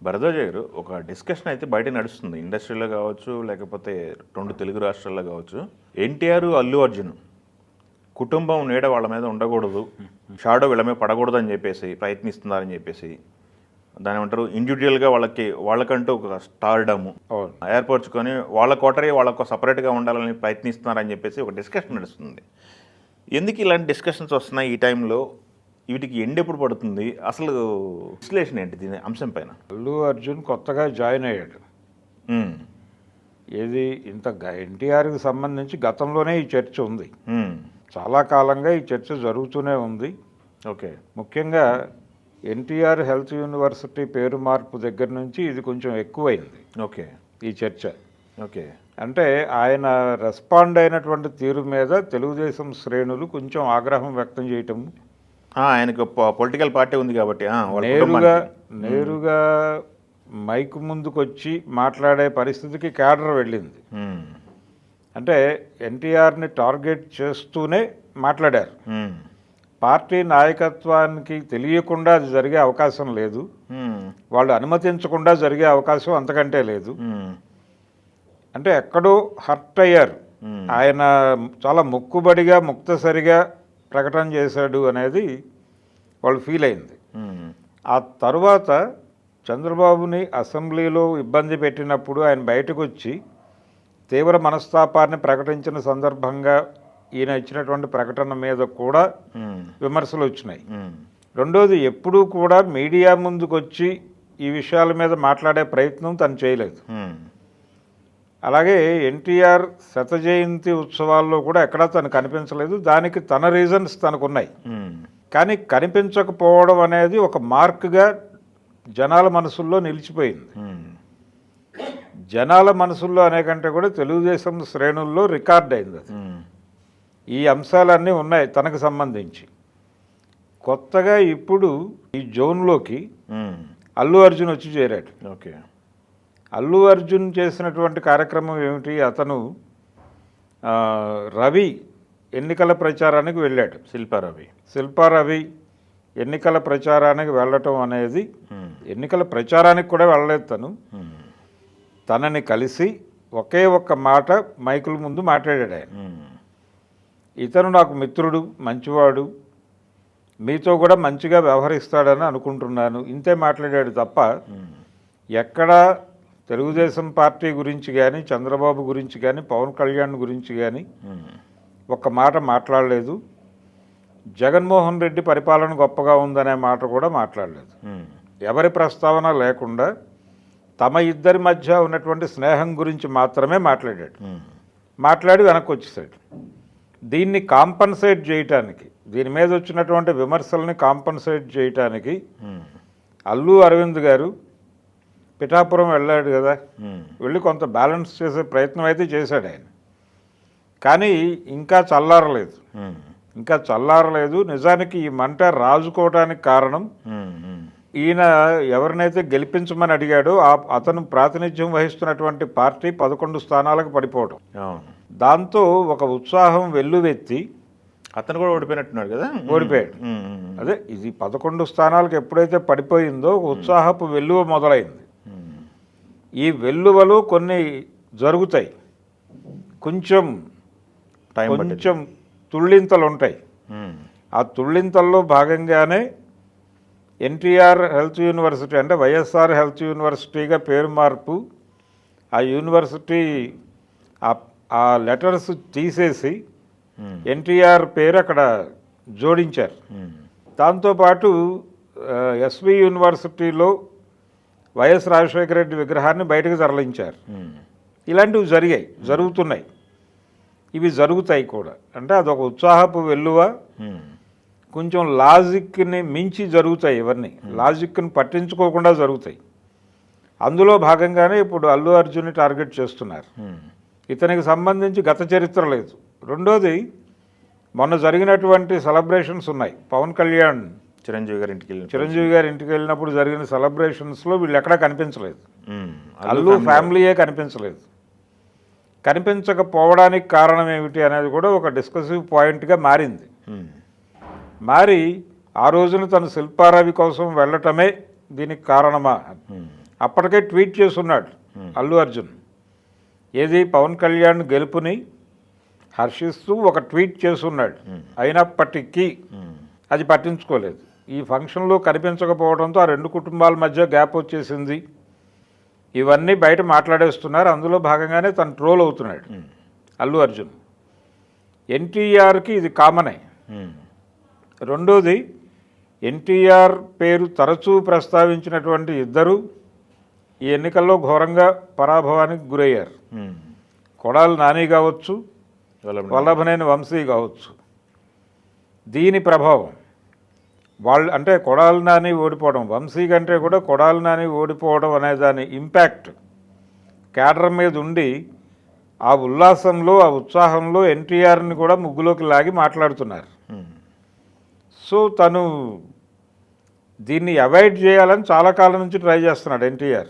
భరద్వాజ గారు ఒక డిస్కషన్ అయితే బయట నడుస్తుంది ఇండస్ట్రీలో కావచ్చు లేకపోతే 2 తెలుగు రాష్ట్రాల్లో కావచ్చు. ఎన్టీఆర్ అల్లు అర్జున్ కుటుంబం నీడ వాళ్ళ మీద ఉండకూడదు, షాడో వీళ్ళ మీద పడకూడదు అని చెప్పేసి ప్రయత్నిస్తున్నారని చెప్పేసి దాని ఏమంటారు ఇండివిజువల్గా వాళ్ళకంటూ ఒక స్టార్డమ్ ఏర్పరచుకొని వాళ్ళ కోటరీ వాళ్ళకు సపరేట్గా ఉండాలని ప్రయత్నిస్తున్నారని చెప్పేసి ఒక డిస్కషన్ నడుస్తుంది. ఎందుకు ఇలాంటి డిస్కషన్స్ వస్తున్నాయి ఈ టైంలో? వీటికి ఎండ్ ఎప్పుడు పడుతుంది? అసలు విశ్లేషణ ఏంటి దీని అంశం పైన? అల్లు అర్జున్ కొత్తగా జాయిన్ అయ్యాడు. ఏది ఇంత ఎన్టీఆర్కి సంబంధించి గతంలోనే ఈ చర్చ ఉంది. చాలా కాలంగా ఈ చర్చ జరుగుతూనే ఉంది. ఓకే, ముఖ్యంగా ఎన్టీఆర్ హెల్త్ యూనివర్సిటీ పేరు మార్పు దగ్గర నుంచి ఇది కొంచెం ఎక్కువైంది. ఓకే, ఈ చర్చ. ఓకే, అంటే ఆయన రెస్పాండ్ అయినటువంటి తీరు మీద తెలుగుదేశం శ్రేణులు కొంచెం ఆగ్రహం వ్యక్తం చేయటం. ఆయనకు పొలిటికల్ పార్టీ ఉంది కాబట్టి నేరుగా మైక్ ముందుకొచ్చి మాట్లాడే పరిస్థితికి క్యాడర్ వెళ్ళింది. అంటే ఎన్టీఆర్ని టార్గెట్ చేస్తూనే మాట్లాడారు. పార్టీ నాయకత్వానికి తెలియకుండా అది జరిగే అవకాశం లేదు, వాళ్ళు అనుమతించకుండా జరిగే అవకాశం అంతకంటే లేదు. అంటే ఎక్కడో హర్ట్ అయ్యారు. ఆయన చాలా మొక్కుబడిగా ముక్తసరిగా ప్రకటన చేశాడు అనేది వాళ్ళు ఫీల్ అయింది. ఆ తర్వాత చంద్రబాబుని అసెంబ్లీలో ఇబ్బంది పెట్టినప్పుడు ఆయన బయటకు వచ్చి తీవ్ర మనస్తాపాన్ని ప్రకటించిన సందర్భంగా ఈయన ఇచ్చినటువంటి ప్రకటన మీద కూడా విమర్శలు వచ్చినాయి. రెండోది, ఎప్పుడూ కూడా మీడియా ముందుకు వచ్చి ఈ విషయాల మీద మాట్లాడే ప్రయత్నం తను చేయలేదు. అలాగే ఎన్టీఆర్ శత జయంతి ఉత్సవాల్లో కూడా ఎక్కడా తను కనిపించలేదు. దానికి తన రీజన్స్ తనకున్నాయి. కానీ కనిపించకపోవడం అనేది ఒక మార్క్గా జనాల మనసుల్లో నిలిచిపోయింది. జనాల మనసుల్లో అనే కంటే కూడా తెలుగుదేశం శ్రేణుల్లో రికార్డ్ అయింది అది. ఈ అంశాలన్నీ ఉన్నాయి తనకు సంబంధించి. కొత్తగా ఇప్పుడు ఈ జోన్లోకి అల్లు అర్జున్ వచ్చి చేరాడు. ఓకే, అల్లు అర్జున్ చేసినటువంటి కార్యక్రమం ఏమిటి? అతను రవి ఎన్నికల ప్రచారానికి వెళ్ళాడు. శిల్పారవి ఎన్నికల ప్రచారానికి వెళ్ళటం అనేది, ఎన్నికల ప్రచారానికి కూడా వెళ్ళలేదు తను. తనని కలిసి ఒకే ఒక్క మాట మైకుల ముందు మాట్లాడాడు ఆయన. ఇతను నాకు మిత్రుడు, మంచివాడు, మీతో కూడా మంచిగా వ్యవహరిస్తాడని అనుకుంటున్నాను, ఇంతే మాట్లాడాడు తప్ప ఎక్కడా తెలుగుదేశం పార్టీ గురించి కానీ, చంద్రబాబు గురించి కానీ, పవన్ కళ్యాణ్ గురించి కానీ ఒక్క మాట మాట్లాడలేదు. జగన్మోహన్ రెడ్డి పరిపాలన గొప్పగా ఉందనే మాట కూడా మాట్లాడలేదు. ఎవరి ప్రస్తావన లేకుండా తమ ఇద్దరి మధ్య ఉన్నటువంటి స్నేహం గురించి మాత్రమే మాట్లాడాడు. మాట్లాడి వెనక్కి వచ్చేసాడు. దీన్ని కాంపన్సేట్ చేయటానికి, దీని మీద వచ్చినటువంటి విమర్శల్ని కాంపన్సేట్ చేయటానికి అల్లు అరవింద్ గారు పిఠాపురం వెళ్ళాడు కదా, వెళ్ళి కొంత బ్యాలెన్స్ చేసే ప్రయత్నం అయితే చేశాడు ఆయన. కానీ ఇంకా చల్లారలేదు. నిజానికి ఈ మంట రాజుకోవడానికి కారణం ఈయన ఎవరినైతే గెలిపించమని అడిగాడో అతను ప్రాతినిధ్యం వహిస్తున్నటువంటి పార్టీ 11 స్థానాలకు పడిపోవడం. దాంతో ఒక ఉత్సాహం వెల్లువెత్తి అతను కూడా ఓడిపోయినట్టున్నాడు కదా, ఓడిపోయాడు. అదే ఇది 11 స్థానాలకు ఎప్పుడైతే పడిపోయిందో ఒక ఉత్సాహపు వెల్లువ మొదలైంది. ఈ వెల్లువలు కొన్ని జరుగుతాయి, కొంచెం తుళ్ళింతలు ఉంటాయి. ఆ తుళ్ళింతల్లో భాగంగానే ఎన్టీఆర్ హెల్త్ యూనివర్సిటీ అంటే వైఎస్ఆర్ హెల్త్ యూనివర్సిటీగా పేరు మార్పు, ఆ యూనివర్సిటీ ఆ లెటర్స్ తీసేసి ఎన్టీఆర్ పేరు అక్కడ జోడించారు. దాంతోపాటు ఎస్వి యూనివర్సిటీలో వైఎస్ రాజశేఖర రెడ్డి విగ్రహాన్ని బయటకు తరలించారు. ఇలాంటివి జరుగుతున్నాయి, ఇవి జరుగుతాయి కూడా. అంటే అదొక ఉత్సాహపు వెల్లువ. కొంచెం లాజిక్ని మించి జరుగుతాయి, ఇవన్నీ లాజిక్ని పట్టించుకోకుండా జరుగుతాయి. అందులో భాగంగానే ఇప్పుడు అల్లు అర్జున్ని టార్గెట్ చేస్తున్నారు. ఇతనికి సంబంధించి గత చరిత్ర లేదు. రెండోది, మొన్న జరిగినటువంటి సెలబ్రేషన్స్ ఉన్నాయి. పవన్ కళ్యాణ్ చిరంజీవి గారి ఇంటికి వెళ్ళినప్పుడు జరిగిన సెలబ్రేషన్స్లో వీళ్ళు ఎక్కడా కనిపించలేదు. అల్లు ఫ్యామిలీయే కనిపించలేదు. కనిపించకపోవడానికి కారణం ఏమిటి అనేది కూడా ఒక డిస్కసివ్ పాయింట్గా మారింది. మారి ఆ రోజున తను శిల్పారవి కోసం వెళ్ళటమే దీనికి కారణమా అప్పటికే ట్వీట్ చేస్తున్నాడు అల్లు అర్జున్. ఏది పవన్ కళ్యాణ్ గెలుపుని హర్షిస్తూ ఒక ట్వీట్ చేస్తున్నాడు. అయినప్పటికీ అది పట్టించుకోలేదు. ఈ ఫంక్షన్లో కనిపించకపోవడంతో ఆ రెండు కుటుంబాల మధ్య గ్యాప్ వచ్చేసింది. ఇవన్నీ బయట మాట్లాడేస్తున్నారు. అందులో భాగంగానే తను ట్రోల్ అవుతున్నాడు అల్లు అర్జున్. ఎన్టీఆర్కి ఇది కామనే. రెండోది, ఎన్టీఆర్ పేరు తరచూ ప్రస్తావించినటువంటి ఇద్దరు ఈ ఎన్నికల్లో ఘోరంగా పరాభవానికి గురయ్యారు. కొడాలి నాని కావచ్చు, వల్లభనేని వంశీ కావచ్చు. దీని ప్రభావం వాళ్ళు, అంటే కొడాలి నాని ఓడిపోవడం, వంశీ కంటే కూడా కొడాలి నాని ఓడిపోవడం అనే దాని ఇంపాక్ట్ క్యాడర్ మీద ఉండి ఆ ఉల్లాసంలో, ఆ ఉత్సాహంలో ఎన్టీఆర్ని కూడా ముగ్గులోకి లాగి మాట్లాడుతున్నారు. సో తను దీన్ని అవాయిడ్ చేయాలని చాలా కాలం నుంచి ట్రై చేస్తున్నాడు ఎన్టీఆర్.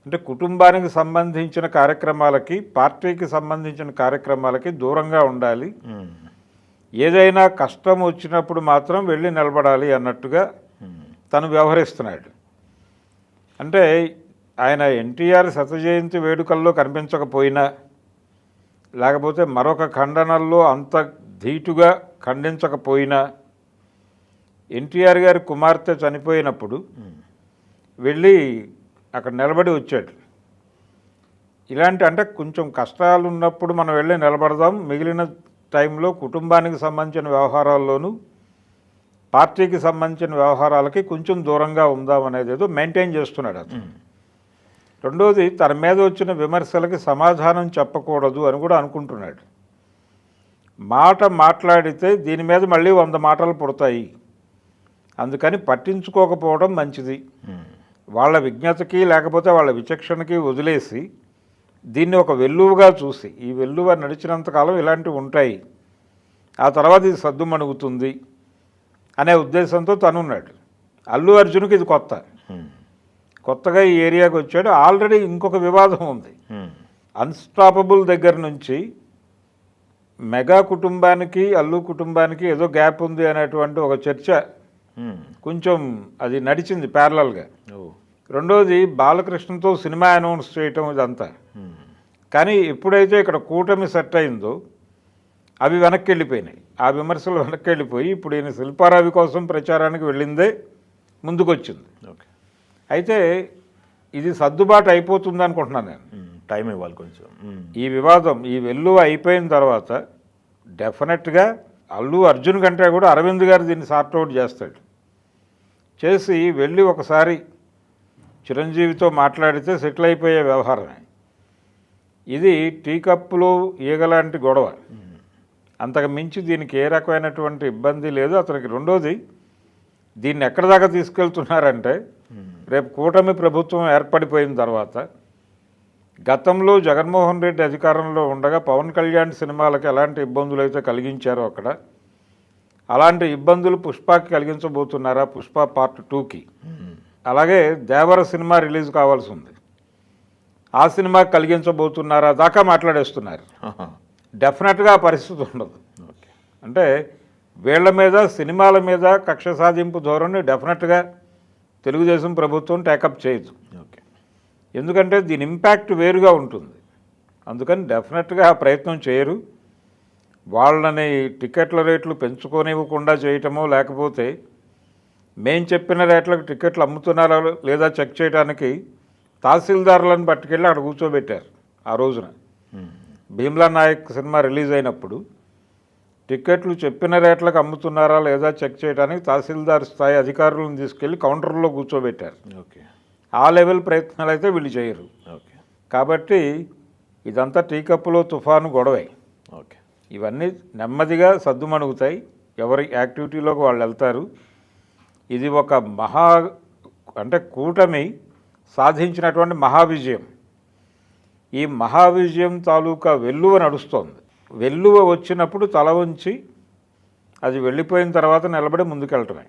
అంటే కుటుంబానికి సంబంధించిన కార్యక్రమాలకి, పార్టీకి సంబంధించిన కార్యక్రమాలకి దూరంగా ఉండాలి. ఏదైనా కష్టం వచ్చినప్పుడు మాత్రం వెళ్ళి నిలబడాలి అన్నట్టుగా తను వ్యవహరిస్తున్నాడు. అంటే ఆయన ఎన్టీఆర్ శతజయంతి వేడుకల్లో కనిపించకపోయినా, లేకపోతే మరొక ఖండనల్లో అంత ధీటుగా ఖండించకపోయినా, ఎన్టీఆర్ గారి కుమార్తె చనిపోయినప్పుడు వెళ్ళి అక్కడ నిలబడి వచ్చాడు. ఇలాంటి, అంటే కొంచెం కష్టాలు ఉన్నప్పుడు మనం వెళ్ళి నిలబడదాం, మిగిలిన టైంలో కుటుంబానికి సంబంధించిన వ్యవహారాల్లోనూ పార్టీకి సంబంధించిన వ్యవహారాలకి కొంచెం దూరంగా ఉందాం అనేది ఏదో మెయింటైన్ చేస్తున్నాడు అతను. రెండోది, తన మీద వచ్చిన విమర్శలకి సమాధానం చెప్పకూడదు అని కూడా అనుకుంటున్నాడు. మాట మాట్లాడితే దీని మీద మళ్ళీ 100 మాటలు పుడతాయి, అందుకని పట్టించుకోకపోవడం మంచిది. వాళ్ళ విజ్ఞతకి లేకపోతే వాళ్ళ విచక్షణకి వదిలేసి దీన్ని ఒక వెల్లువగా చూసి, ఈ వెల్లువ నడిచినంతకాలం ఇలాంటివి ఉంటాయి, ఆ తర్వాత ఇది సద్దుమణుగుతుంది అనే ఉద్దేశంతో తనున్నాడు. అల్లు అర్జున్కి ఇది కొత్తగా ఈ ఏరియాకి వచ్చాడు. ఆల్రెడీ ఇంకొక వివాదం ఉంది. అన్స్టాపబుల్ దగ్గర నుంచి మెగా కుటుంబానికి, అల్లు కుటుంబానికి ఏదో గ్యాప్ ఉంది అనేటువంటి ఒక చర్చ కొంచెం అది నడిచింది ప్యారలల్గా. రెండోది, బాలకృష్ణతో సినిమా అనౌన్స్ చేయటం ఇదంతా. కానీ ఎప్పుడైతే ఇక్కడ కూటమి సెట్ అయిందో అవి వెనక్కి వెళ్ళిపోయినాయి. ఆ విమర్శలు వెనక్కి వెళ్ళిపోయి ఇప్పుడు ఈయన శిల్పారావి కోసం ప్రచారానికి వెళ్ళిందే ముందుకొచ్చింది. అయితే ఇది సర్దుబాటు అయిపోతుంది అనుకుంటున్నాను నేను. టైం ఇవ్వాలి కొంచెం. ఈ వివాదం, ఈ వెల్లువ అయిపోయిన తర్వాత డెఫినెట్గా అల్లు అర్జున్ కంటే కూడా అరవింద్ గారు దీన్ని సార్ట్అవుట్ చేస్తాడు. చేసి వెళ్ళి ఒకసారి చిరంజీవితో మాట్లాడితే సెటిల్ అయిపోయే వ్యవహారమే. ఇది టీ కప్పులో ఈగలాంటి గొడవ, అంతకు మించి దీనికి ఏ రకమైనటువంటి ఇబ్బంది లేదు అతనికి. రెండోది, దీన్ని ఎక్కడి దాకా తీసుకెళ్తున్నారంటే, రేపు కూటమి ప్రభుత్వం ఏర్పడిపోయిన తర్వాత గతంలో జగన్మోహన్ రెడ్డి అధికారంలో ఉండగా పవన్ కళ్యాణ్ సినిమాలకు ఎలాంటి ఇబ్బందులు అయితే కలిగించారో అక్కడ, అలాంటి ఇబ్బందులు పుష్పకి కలిగించబోతున్నారా, పుష్ప పార్ట్ 2కి. అలాగే దేవర సినిమా రిలీజ్ కావాల్సి ఉంది, ఆ సినిమాకి కలిగించబోతున్నారా దాకా మాట్లాడేస్తున్నారు. డెఫినెట్గా ఆ పరిస్థితి ఉండదు. అంటే వీళ్ళ మీద, సినిమాల మీద కక్ష సాధింపు ధోరణి డెఫినెట్గా తెలుగుదేశం ప్రభుత్వం టేకప్ చేయదు. ఎందుకంటే దీని ఇంపాక్ట్ వేరుగా ఉంటుంది. అందుకని డెఫినెట్గా ఆ ప్రయత్నం చేయరు. వాళ్ళని టికెట్ల రేట్లు పెంచుకోనివ్వకుండా చేయటమో, లేకపోతే మేం చెప్పిన రేట్లకు టికెట్లు అమ్ముతున్నారా లేదా చెక్ చేయడానికి తహసీల్దారులను పట్టుకెళ్ళి అక్కడ కూర్చోబెట్టారు. ఆ రోజున భీమ్లా నాయక్ సినిమా రిలీజ్ అయినప్పుడు టికెట్లు చెప్పిన రేట్లకు అమ్ముతున్నారా లేదా చెక్ చేయడానికి తహసీల్దార్ స్థాయి అధికారులను తీసుకెళ్ళి కౌంటర్లో కూర్చోబెట్టారు. ఆ లెవెల్ ప్రయత్నాలు అయితే వీళ్ళు చేయరు. కాబట్టి ఇదంతా టీ కప్పులో తుఫాను గొడవే. ఇవన్నీ నెమ్మదిగా సద్దుమణుగుతాయి, ఎవరి యాక్టివిటీలోకి వాళ్ళు వెళ్తారు. ఇది ఒక అంటే కూటమి సాధించినటువంటి మహావిజయం. ఈ మహావిజయం తాలూకా వెల్లువ నడుస్తోంది. వెల్లువ వచ్చినప్పుడు తల వంచి అది వెళ్ళిపోయిన తర్వాత నిలబడి ముందుకెళ్ళటమే.